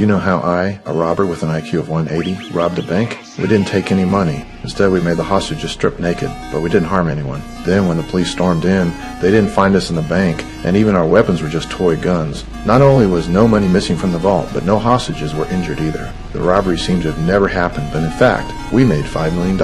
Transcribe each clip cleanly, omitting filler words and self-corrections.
you know how I, a robber with an IQ of 180, robbed a bank? We didn't take any money. Instead, we made the hostages strip naked, but we didn't harm anyone. Then, when the police stormed in, they didn't find us in the bank, and even our weapons were just toy guns. Not only was no money missing from the vault, but no hostages were injured either. The robbery seemed to have never happened, but in fact, we made $5 million.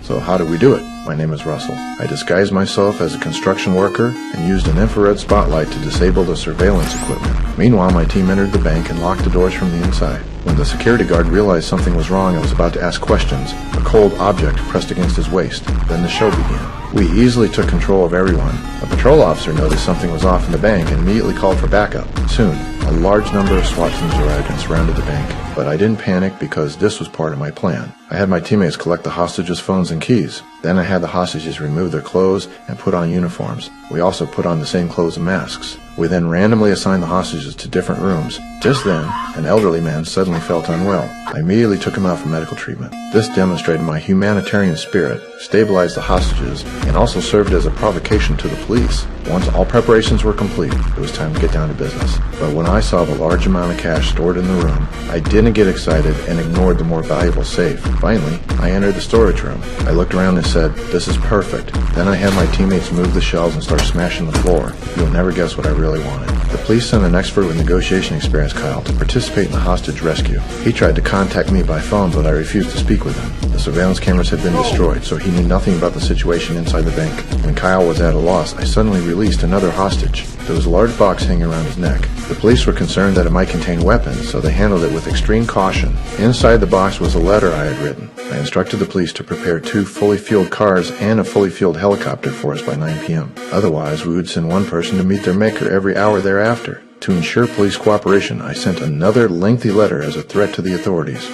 So how did we do it? My name is Russell. I disguised myself as a construction worker and used an infrared spotlight to disable the surveillance equipment. Meanwhile, my team entered the bank and locked the doors from the inside. When the security guard realized something was wrong and was about to ask questions, a cold object pressed against his waist. Then the show began. We easily took control of everyone. A patrol officer noticed something was off in the bank and immediately called for backup. Soon, a large number of SWAT teams arrived and surrounded the bank. But I didn't panic because this was part of my plan. I had my teammates collect the hostages' phones and keys. Then I had the hostages remove their clothes and put on uniforms. We also put on the same clothes and masks. We then randomly assigned the hostages to different rooms. Just then, an elderly man suddenly felt unwell. I immediately took him out for medical treatment. This demonstrated my humanitarian spirit, stabilized the hostages, and also served as a provocation to the police. Once all preparations were complete, it was time to get down to business. But when I saw the large amount of cash stored in the room, I didn't get excited and ignored the more valuable safe. Finally, I entered the storage room. I looked around and said, "This is perfect." Then I had my teammates move the shelves and start smashing the floor. You'll never guess what I really wanted. The police sent an expert with negotiation experience, Kyle, to participate in the hostage rescue. He tried to contact me by phone, but I refused to speak with him. The surveillance cameras had been destroyed, so he knew nothing about the situation inside the bank. When Kyle was at a loss, I suddenly released another hostage. There was a large box hanging around his neck. The police were concerned that it might contain weapons, so they handled it with extreme caution. Inside the box was a letter I had written. I instructed the police to prepare 2 fully fueled cars and a fully fueled helicopter for us by 9 p.m. Otherwise, we would send one person to meet their maker every hour thereafter. To ensure police cooperation, I sent another lengthy letter as a threat to the authorities.